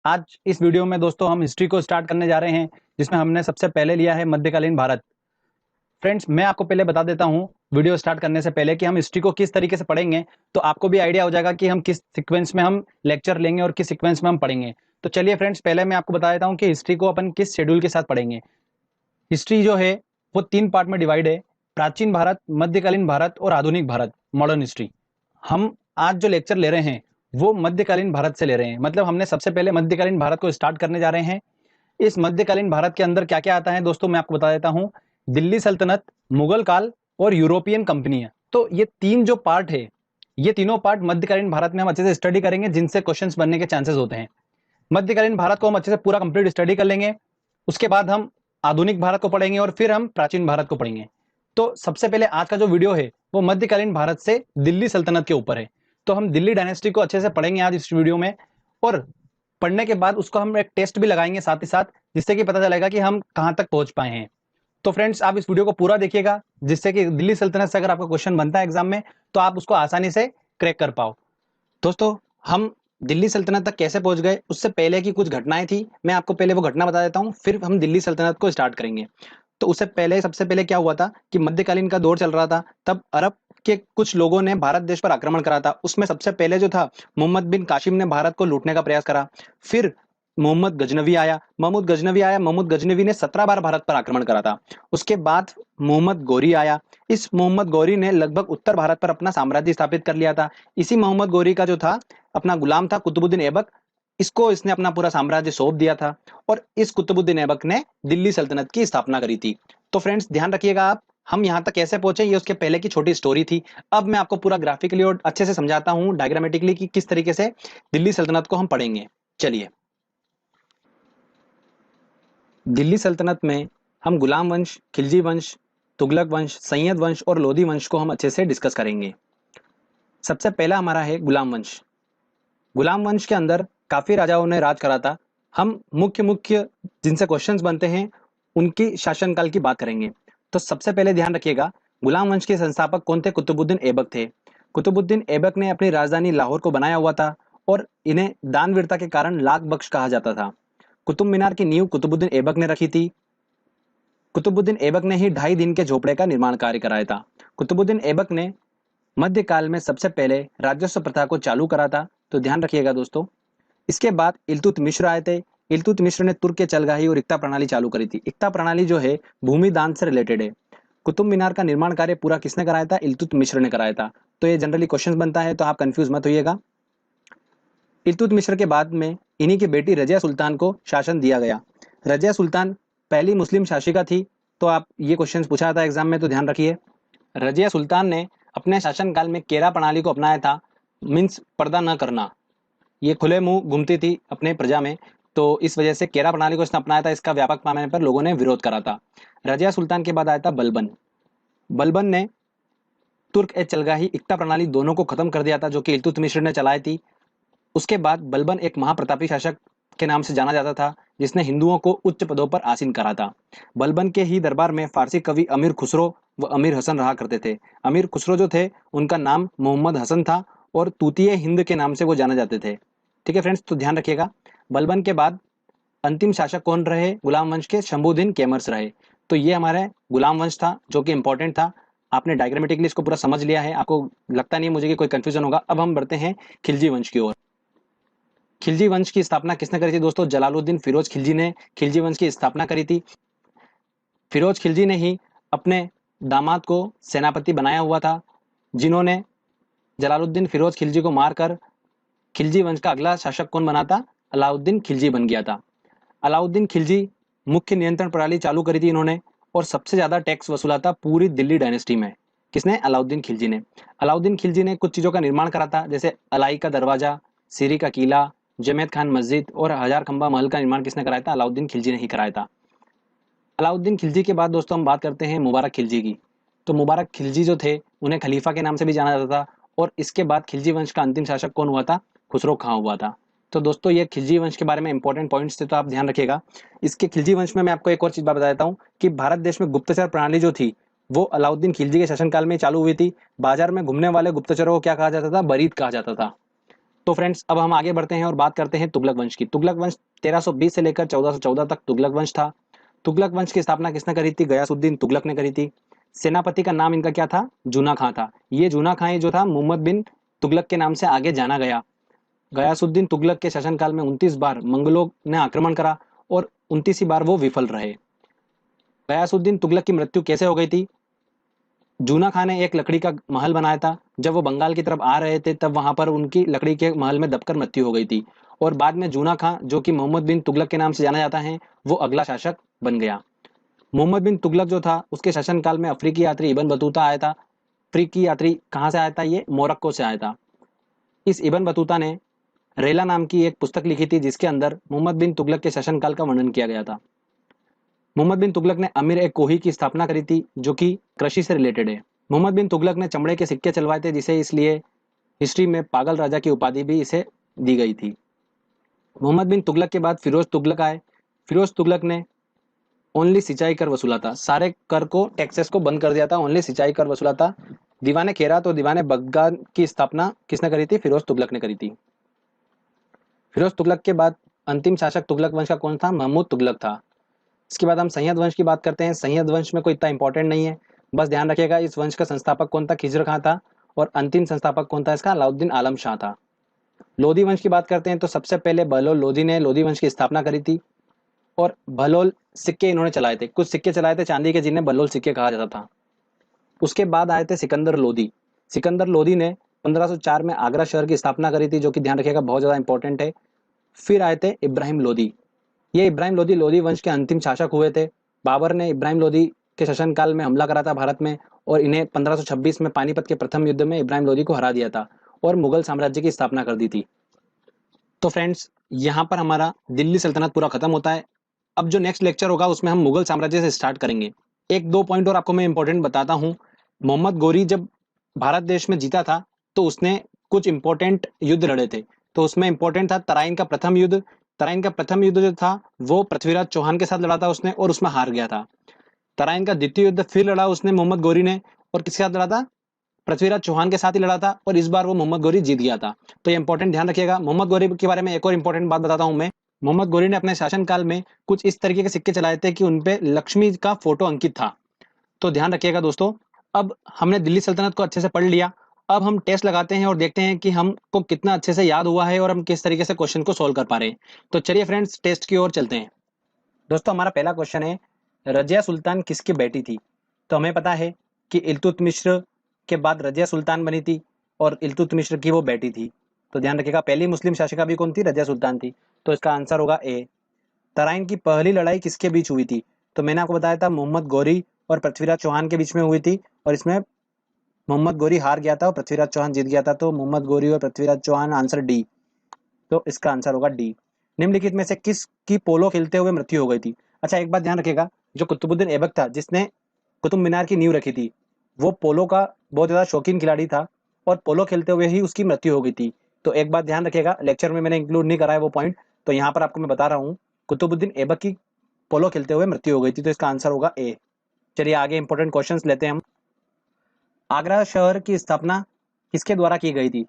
आज इस वीडियो में दोस्तों हम हिस्ट्री को स्टार्ट करने जा रहे हैं, जिसमें हमने सबसे पहले लिया है मध्यकालीन भारत। फ्रेंड्स, मैं आपको पहले बता देता हूं वीडियो स्टार्ट करने से पहले कि हम हिस्ट्री को किस तरीके से पढ़ेंगे, तो आपको भी आइडिया हो जाएगा कि हम किस सीक्वेंस में हम लेक्चर लेंगे और किस सीक्वेंस में हम पढ़ेंगे। तो चलिए फ्रेंड्स, पहले मैं आपको बता देता हूं कि हिस्ट्री को अपन किस शेड्यूल के साथ पढ़ेंगे। हिस्ट्री जो है वो 3 पार्ट में डिवाइड है: प्राचीन भारत, मध्यकालीन भारत और आधुनिक भारत, मॉडर्न हिस्ट्री। हम आज जो लेक्चर ले रहे हैं वो मध्यकालीन भारत से ले रहे हैं, मतलब हमने सबसे पहले मध्यकालीन भारत को स्टार्ट करने जा रहे हैं। इस मध्यकालीन भारत के अंदर क्या क्या आता है दोस्तों, मैं आपको बता देता हूं। दिल्ली सल्तनत, मुगल काल और यूरोपियन कंपनियां। तो ये 3 जो पार्ट है, ये तीनों पार्ट मध्यकालीन भारत में हम अच्छे से स्टडी करेंगे, जिनसे क्वेश्चंस बनने के चांसेस होते हैं। मध्यकालीन भारत को हम अच्छे से पूरा कंप्लीट स्टडी कर लेंगे। उसके बाद हम आधुनिक भारत को पढ़ेंगे और फिर हम प्राचीन भारत को पढ़ेंगे। तो सबसे पहले आज का जो वीडियो है वो मध्यकालीन भारत से दिल्ली सल्तनत के ऊपर है। तो हम दिल्ली डायनेस्टी को अच्छे से पढ़ेंगे आज इस वीडियो में, और पढ़ने के बाद उसको हम एक टेस्ट भी लगाएंगे साथ ही साथ, जिससे कि पता चलेगा कि हम कहां तक पहुंच पाए हैं। तो फ्रेंड्स, आप इस वीडियो को पूरा देखिएगा, जिससे कि दिल्ली सल्तनत से अगर आपका क्वेश्चन बनता है एग्जाम में तो आप उसको आसानी से क्रैक कर पाओ। दोस्तों, हम दिल्ली सल्तनत तक कैसे पहुंच गए, उससे पहले की कुछ घटनाएं थी, मैं आपको पहले वो घटना बता देता हूं, फिर हम दिल्ली सल्तनत को स्टार्ट करेंगे। तो उससे पहले सबसे पहले क्या हुआ था कि मध्यकालीन का दौर चल रहा था, तब अरब के कुछ लोगों ने भारत देश पर आक्रमण करा था। उसमें सबसे पहले जो था, मोहम्मद बिन कासिम ने भारत को लूटने का प्रयास करा। फिर मोहम्मद गजनवी ने 17 बार भारत पर आक्रमण करा था। उसके बाद मोहम्मद गौरी आया। इस मोहम्मद गौरी ने लगभग उत्तर भारत पर अपना साम्राज्य स्थापित कर लिया था। इसी मोहम्मद गौरी का जो था अपना गुलाम था कुतुबुद्दीन ऐबक, इसको इसने अपना पूरा साम्राज्य सौंप दिया था, और इस कुतुबुद्दीन ऐबक ने दिल्ली सल्तनत की स्थापना करी थी। तो फ्रेंड्स, ध्यान रखिएगा आप, हम यहाँ तक कैसे पहुंचे ये उसके पहले की छोटी स्टोरी थी। अब मैं आपको पूरा ग्राफिकली और अच्छे से समझाता हूँ डायग्रामेटिकली कि किस तरीके से दिल्ली सल्तनत को हम पढ़ेंगे। चलिए, दिल्ली सल्तनत में हम गुलाम वंश, खिलजी वंश, तुगलक वंश, सैयद वंश और लोधी वंश को हम अच्छे से डिस्कस करेंगे। सबसे पहला हमारा है गुलाम वंश। गुलाम वंश के अंदर काफी राजाओं ने राज करा था। हम मुख्य मुख्य जिनसे क्वेश्चंस बनते हैं उनकी शासनकाल की बात करेंगे। तो सबसे पहले ध्यान रखिएगा, गुलाम वंश के संस्थापक कौन थे? कुतुबुद्दीन ऐबक थे। कुतुबुद्दीन ऐबक ने अपनी राजधानी लाहौर को बनाया हुआ था, और इन्हें दानवीरता के कारण लाख बख्श कहा जाता था। कुतुब मीनार की नींव कुतुबुद्दीन ऐबक ने रखी थी। कुतुबुद्दीन ऐबक ने ही 2.5 दिन के झोपड़े का निर्माण कार्य कराया था। कुतुबुद्दीन ऐबक ने मध्यकाल में सबसे पहले राजस्व प्रथा को चालू करा था। तो ध्यान रखिएगा दोस्तों। इसके बाद इल्तुतमिश आए थे। इल्तुतमिश ने तुर्क के चलगाही और इक्ता प्रणाली चालू करी थी। इक्ता प्रणाली जो है भूमि दान से रिलेटेड है। कुतुब मीनार का निर्माण कार्य पूरा किसने कराया था? इल्तुतमिश ने कराया था। तो ये जनरली क्वेश्चन बनता है, तो आप कंफ्यूज मत होइएगा। इल्तुतमिश के बाद में इन्हीं की बेटी रजिया सुल्तान को शासन दिया गया। रजिया सुल्तान पहली मुस्लिम शासिका थी। तो आप ये क्वेश्चन पूछा था एग्जाम में, तो ध्यान रखिए। रजिया सुल्तान ने अपने शासनकाल में केरा प्रणाली को अपनाया था, मीन्स पर्दा न करना। ये खुले मुंह घूमती थी अपने प्रजा में, तो इस वजह से केरा प्रणाली को इसने अपनाया था। इसका व्यापक पैमाने पर लोगों ने विरोध करा था। रजिया सुल्तान के बाद आया था बलबन। बलबन ने तुर्क ए चलगाही इक्ता प्रणाली दोनों को खत्म कर दिया था, जो कि इल्तुतमिश ने चलाई थी। उसके बाद बलबन एक महाप्रतापी शासक के नाम से जाना जाता था, जिसने हिंदुओं को उच्च पदों पर आसीन करा था। बलबन के ही दरबार में फारसी कवि अमीर खुसरो व अमीर हसन रहा करते थे। अमीर खुसरो जो थे, उनका नाम मोहम्मद हसन था, और तूतिए हिंद के नाम से वो जाने जाते थे। ठीक है फ्रेंड्स, तो ध्यान रखिएगा। बलबन के बाद अंतिम शासक कौन रहे गुलाम वंश के? शंभुद्दीन कैमर्स रहे। तो ये हमारे गुलाम वंश था, जो कि इंपॉर्टेंट था। आपने डायग्रामेटिकली इसको पूरा समझ लिया है, आपको लगता नहीं मुझे कि कोई कंफ्यूजन होगा। अब हम बढ़ते हैं खिलजी वंश की ओर। खिलजी वंश की स्थापना किसने करी थी दोस्तों? जलालुद्दीन फिरोज खिलजी ने खिलजी वंश की स्थापना करी थी। फिरोज खिलजी ने ही अपने दामाद को सेनापति बनाया हुआ था, जिन्होंने जलालुद्दीन फिरोज खिलजी को मारकर खिलजी वंश का अगला शासक कौन बना था? अलाउद्दीन खिलजी बन गया था। अलाउद्दीन खिलजी मुख्य नियंत्रण प्रणाली चालू करी थी इन्होंने, और सबसे ज्यादा टैक्स वसूला था पूरी दिल्ली डायनेस्टी में। किसने? अलाउद्दीन खिलजी ने। अलाउद्दीन खिलजी ने कुछ चीजों का निर्माण करा था, जैसे अलाई का दरवाजा, सीरी का किला, जमेद खान मस्जिद और हजार खंबा महल का निर्माण किसने कराया था? अलाउद्दीन खिलजी ने ही कराया था। अलाउद्दीन खिलजी के बाद दोस्तों हम बात करते हैं मुबारक खिलजी की। तो मुबारक खिलजी जो थे, उन्हें खलीफा के नाम से भी जाना जाता था, और इसके बाद खिलजी वंश का अंतिम शासक कौन हुआ था? खुसरो खां हुआ था। तो दोस्तों, ये खिलजी वंश के बारे में इंपॉर्टेंट पॉइंट्स थे, तो आप ध्यान रखिएगा। इसके खिलजी वंश में मैं आपको एक और चीज बता देता हूँ कि भारत देश में गुप्तचर प्रणाली जो थी वो अलाउद्दीन खिलजी के शासनकाल में चालू हुई थी। बाजार में घूमने वाले गुप्तचरों को क्या कहा जाता था? बरीद कहा जाता था। तो फ्रेंड्स अब हम आगे बढ़ते हैं और बात करते हैं तुगलक वंश की। तुगलक वंश 1320 से लेकर 1414 तक तुगलक वंश था। तुगलक वंश की स्थापना किसने करी थी? गयासुद्दीन तुगलक ने करी थी। सेनापति का नाम इनका क्या था? जूना खां था। ये जूना खां जो था मोहम्मद बिन तुगलक के नाम से आगे जाना गया। गयासुद्दीन तुगलक के शासनकाल में 29 बार मंगलों ने आक्रमण करा और 29 बार वो विफल रहे। गयासुद्दीन तुगलक की मृत्यु कैसे हो गई थी? जूना खां ने एक लकड़ी का महल बनाया था। जब वो बंगाल की तरफ आ रहे थे तब वहां पर उनकी लकड़ी के महल में दबकर मृत्यु हो गई थी और बाद में जूना खां, जो कि मोहम्मद बिन तुगलक के नाम से जाना जाता है, वो अगला शासक बन गया। मोहम्मद बिन तुगलक जो था उसके शासनकाल में अफ्रीकी यात्री इबन बतूता आया था। अफ्रीकी यात्री कहाँ से आया था? ये मोरक्को से आया था। इस इबन बतूता ने रेला नाम की एक पुस्तक लिखी थी जिसके अंदर मोहम्मद बिन तुगलक के शासनकाल का वर्णन किया गया था। मोहम्मद बिन तुगलक ने अमीर ए कोही की स्थापना करी थी जो कि कृषि से रिलेटेड है। मोहम्मद बिन तुगलक ने चमड़े के सिक्के चलवाए थे जिसे इसलिए हिस्ट्री में पागल राजा की उपाधि भी इसे दी गई थी। मोहम्मद बिन तुगलक के बाद फिरोज तुगलक आए। फिरोज तुगलक ने ओनली सिंचाई कर वसूला था। सारे कर को, टैक्सेस को बंद कर दिया था। ओनली सिंचाई कर वसूला था। दीवाने खेरात और दीवाने बगदाद की स्थापना किसने करी थी? फिरोज तुगलक ने करी थी। फिरोज तुगलक के बाद अंतिम शासक तुगलक वंश का कौन था? महमूद तुगलक था। इसके बाद हम सैयद वंश की बात करते हैं। सैयद वंश में कोई इतना इंपॉर्टेंट नहीं है, बस ध्यान रखिएगा इस वंश का संस्थापक कौन था? खिज्र खां था। और अंतिम संस्थापक कौन था इसका? अलाउद्दीन आलम शाह था। लोधी वंश की बात करते हैं तो सबसे पहले बहलोल लोधी ने लोधी वंश की स्थापना करी थी और बहलोल सिक्के इन्होंने चलाए थे। कुछ सिक्के चलाए थे चांदी के जिन्हें बहलोल सिक्के कहा जाता था। उसके बाद आए थे सिकंदर लोधी। सिकंदर लोधी ने 1504 में आगरा शहर की स्थापना करी थी, जो कि ध्यान रखिएगा बहुत ज्यादा इंपॉर्टेंट है। फिर आए थे इब्राहिम लोधी। ये इब्राहिम लोधी लोधी वंश के अंतिम शासक हुए थे। बाबर ने इब्राहिम लोधी के शासनकाल में हमला करा था भारत में और इन्हें 1526 में पानीपत के प्रथम युद्ध में इब्राहिम लोधी को हरा दिया था और मुगल साम्राज्य की स्थापना कर दी थी। तो फ्रेंड्स यहाँ पर हमारा दिल्ली सल्तनत पूरा खत्म होता है। अब जो नेक्स्ट लेक्चर होगा उसमें हम मुगल साम्राज्य से स्टार्ट करेंगे। एक दो पॉइंट और आपको मैं इंपॉर्टेंट बताता हूँ। मोहम्मद गोरी जब भारत देश में जीता था तो उसने कुछ इंपॉर्टेंट युद्ध लड़े थे। तो उसमें इंपॉर्टेंट था तराइन का प्रथम युद्ध। तराइन का प्रथम युद्ध जो था वो पृथ्वीराज चौहान के साथ लड़ा था उसने और उसमें हार गया था। तराइन का द्वितीय युद्ध फिर लड़ा उसने मोहम्मद गोरी ने और किसके साथ लड़ा था? पृथ्वीराज चौहान के साथ ही लड़ा था और इस बार वो मोहम्मद गोरी जीत गया था। तो ये इंपॉर्टेंट ध्यान रखिएगा। मोहम्मद गोरी के बारे में एक और इंपॉर्टेंट बात बताता हूं मैं। मोहम्मद गोरी ने अपने शासनकाल में कुछ इस तरीके के सिक्के चलाए थे कि उनपे लक्ष्मी का फोटो अंकित था। तो ध्यान रखिएगा दोस्तों। अब हमने दिल्ली सल्तनत को अच्छे से पढ़ लिया। अब हम टेस्ट लगाते हैं और देखते हैं कि हमको कितना अच्छे से याद हुआ है और हम किस तरीके से क्वेश्चन को सोल्व कर पा रहे हैं। तो चलिए फ्रेंड्स टेस्ट की ओर चलते हैं। दोस्तों हमारा पहला क्वेश्चन है, रजिया सुल्तान किसकी बेटी थी? तो हमें पता है कि इल्तुतमिश के बाद रजिया सुल्तान बनी थी और इल्तुतमिश की वो बेटी थी। तो ध्यान रखिएगा पहली मुस्लिम शासिका भी कौन थी? रजिया सुल्तान थी। तो इसका आंसर होगा ए। तराइन की पहली लड़ाई किसके बीच हुई थी? तो मैंने आपको बताया था मोहम्मद गौरी और पृथ्वीराज चौहान के बीच में हुई थी और इसमें मोहम्मद गौरी हार गया था और पृथ्वीराज चौहान जीत गया था। तो मोहम्मद गौरी और पृथ्वीराज चौहान, आंसर डी। तो इसका आंसर होगा डी। निम्नलिखित में से किसकी पोलो खेलते हुए मृत्यु हो गई थी? अच्छा एक बात ध्यान रखिएगा, जो कुतुबुद्दीन ऐबक था जिसने कुतुब मीनार की नींव रखी थी, वो पोलो का बहुत ज्यादा शौकीन खिलाड़ी था और पोलो खेलते हुए ही उसकी मृत्यु हो गई थी। तो एक बात ध्यान रखिएगा, लेक्चर में मैंने इंक्लूड नहीं करा है वो पॉइंट, तो यहाँ पर आपको मैं बता रहा हूँ कुतुबुद्दीन ऐबक की पोलो खेलते हुए मृत्यु हो गई थी। तो इसका आंसर होगा ए। चलिए आगे इंपॉर्टेंट क्वेश्चंस लेते हैं हम। आगरा शहर की स्थापना किसके द्वारा की गई थी?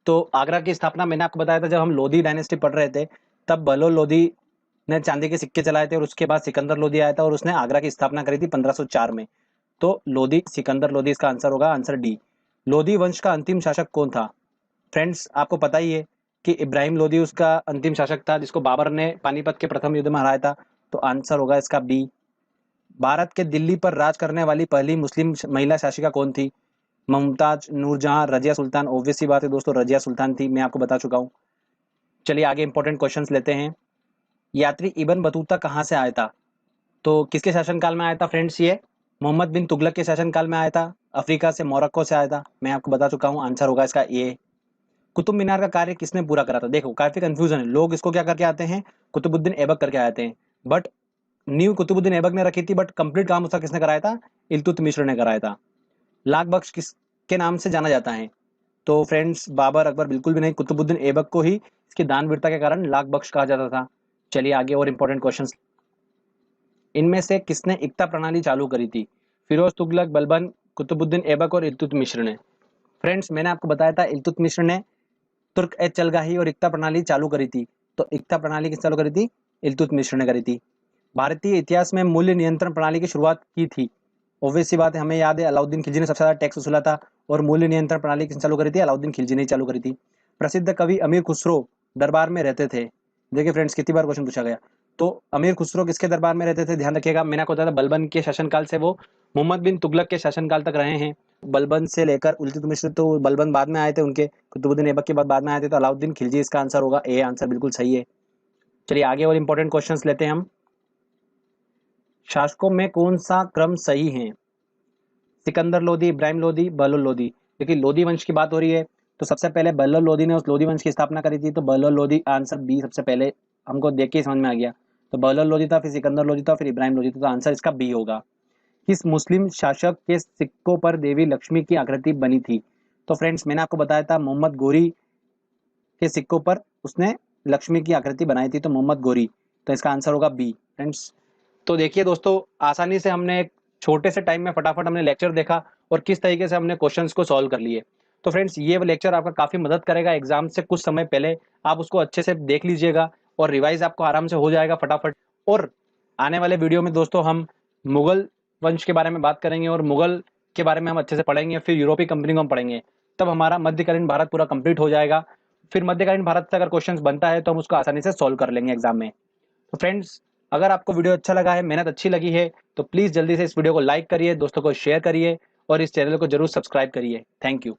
तो आगरा की स्थापना मैंने आपको बताया था जब हम लोधी डायनेस्टी पढ़ रहे थे, तब बहलोल लोधी ने चांदी के सिक्के चलाए थे और उसके बाद सिकंदर लोधी आया था और उसने आगरा की स्थापना करी थी 1504 में। तो लोधी, सिकंदर लोधी इसका आंसर होगा, आंसर डी। लोधी वंश का अंतिम शासक कौन था? फ्रेंड्स आपको पता ही है कि इब्राहिम लोधी उसका अंतिम शासक था जिसको बाबर ने पानीपत के प्रथम युद्ध में हराया था। तो आंसर होगा इसका बी। भारत के दिल्ली पर राज करने वाली पहली मुस्लिम महिला शासिका कौन थी? मुमताज, नूरजहां, रजिया सुल्तान। ऑब्वियस सी बात है दोस्तों, रजिया सुल्तान थी, मैं आपको बता चुका हूं। चलिए आगे इंपॉर्टेंट क्वेश्चंस लेते हैं। यात्री इबन बतूता कहां से आया था? तो किसके शासनकाल में आया था फ्रेंड्स? ये मोहम्मद बिन तुगलक के शासनकाल में आया था। अफ्रीका से, मोरक्को से आया था, मैं आपको बता चुका हूं, आंसर होगा इसका ए। कुतुब मीनार का कार्य किसने पूरा करा था? देखो काफी कंफ्यूजन है, लोग इसको क्या करके आते हैं, कुतुबुद्दीन ऐबक करके आते हैं, बट न्यू कुतुबुद्दीन ऐबक ने रखी थी, बट कंप्लीट काम उसका किसने कराया था? इल्तुतमिश ने कराया था। लाख बख्श किसके नाम से जाना जाता है? तो फ्रेंड्स बाबर, अकबर बिल्कुल भी नहीं, कुतुबुद्दीन ऐबक को ही इसकी दानवीरता के कारण लाख बख्श कहा जाता था। चलिए आगे और इंपॉर्टेंट क्वेश्चंस। इनमें से किसने इक्ता प्रणाली चालू करी थी? फिरोज तुगलक, बलबन, कुतुबुद्दीन ऐबक और इल्तुतमिश ने। फ्रेंड्स मैंने आपको बताया था इल्तुतमिश ने तुर्क ए चलगाही और इक्ता प्रणाली चालू करी थी? तो इक्ता प्रणाली किस चालू करी थी? इल्तुतमिश ने करी थी। भारतीय इतिहास में मूल्य नियंत्रण प्रणाली की शुरुआत की थी? ऑब्वियस सी बात है, हमें याद है अलाउद्दीन खिलजी ने सबसे ज्यादा टैक्स वसूला था और मूल्य नियंत्रण प्रणाली किसने चालू करी थी? अलाउद्दीन खिलजी ने चालू करी थी। प्रसिद्ध कवि अमीर खुसरो दरबार में रहते थे? देखिए फ्रेंड्स, कितनी बार क्वेश्चन पूछा गया। तो अमीर खुसरो किसके दरबार में रहते थे? ध्यान रखिएगा, मैंने आपको बताया था बलबन के शासनकाल से वो मोहम्मद बिन तुगलक के शासनकाल तक रहे हैं। बलबन से लेकर इल्तुतमिश, तो बलबन बाद में आए थे, उनके कुतुबुद्दीन ऐबक के बाद में आए थे। तो अलाउद्दीन खिलजी इसका आंसर होगा, ए आंसर बिल्कुल सही है। चलिए आगे और इंपॉर्टेंट क्वेश्चंस लेते हैं हम। शासकों में कौन सा क्रम सही है? सिकंदर लोदी, इब्राहिम लोदी, बहलोल लोदी। देखिए लोदी वंश की बात हो रही है, तो सबसे पहले बहलोल लोदी ने उस लोदी वंश की स्थापना करी थी। तो बहलोल लोदी आंसर बी सबसे पहले हमको देख के समझ में आ गया। तो बहलोल लोदी था, फिर सिकंदर लोदी था, फिर इब्राहिम लोदी था। तो आंसर इसका बी होगा। किस मुस्लिम शासक के सिक्कों पर देवी लक्ष्मी की आकृति बनी थी? तो फ्रेंड्स मैंने आपको बताया था मोहम्मद गोरी के सिक्कों पर उसने लक्ष्मी की आकृति बनाई थी। तो मोहम्मद गोरी, तो इसका आंसर होगा बी फ्रेंड्स। तो देखिए दोस्तों, आसानी से हमने एक छोटे से टाइम में फटाफट हमने लेक्चर देखा और किस तरीके से हमने क्वेश्चंस को सॉल्व कर लिए। तो फ्रेंड्स ये लेक्चर आपका काफी मदद करेगा एग्जाम से कुछ समय पहले। आप उसको अच्छे से देख लीजिएगा और रिवाइज आपको आराम से हो जाएगा फटाफट। और आने वाले वीडियो में दोस्तों हम मुगल वंश के बारे में बात करेंगे और मुगल के बारे में हम अच्छे से पढ़ेंगे, फिर यूरोपीय कंपनी को हम पढ़ेंगे। तब हमारा मध्यकालीन भारत पूरा कंप्लीट हो जाएगा। फिर मध्यकालीन भारत से अगर क्वेश्चन बनता है तो हम उसको आसानी से सॉल्व कर लेंगे एग्जाम में। तो फ्रेंड्स अगर आपको वीडियो अच्छा लगा है, मेहनत अच्छी लगी है, तो प्लीज जल्दी से इस वीडियो को लाइक करिए, दोस्तों को शेयर करिए और इस चैनल को जरूर सब्सक्राइब करिए। Thank you.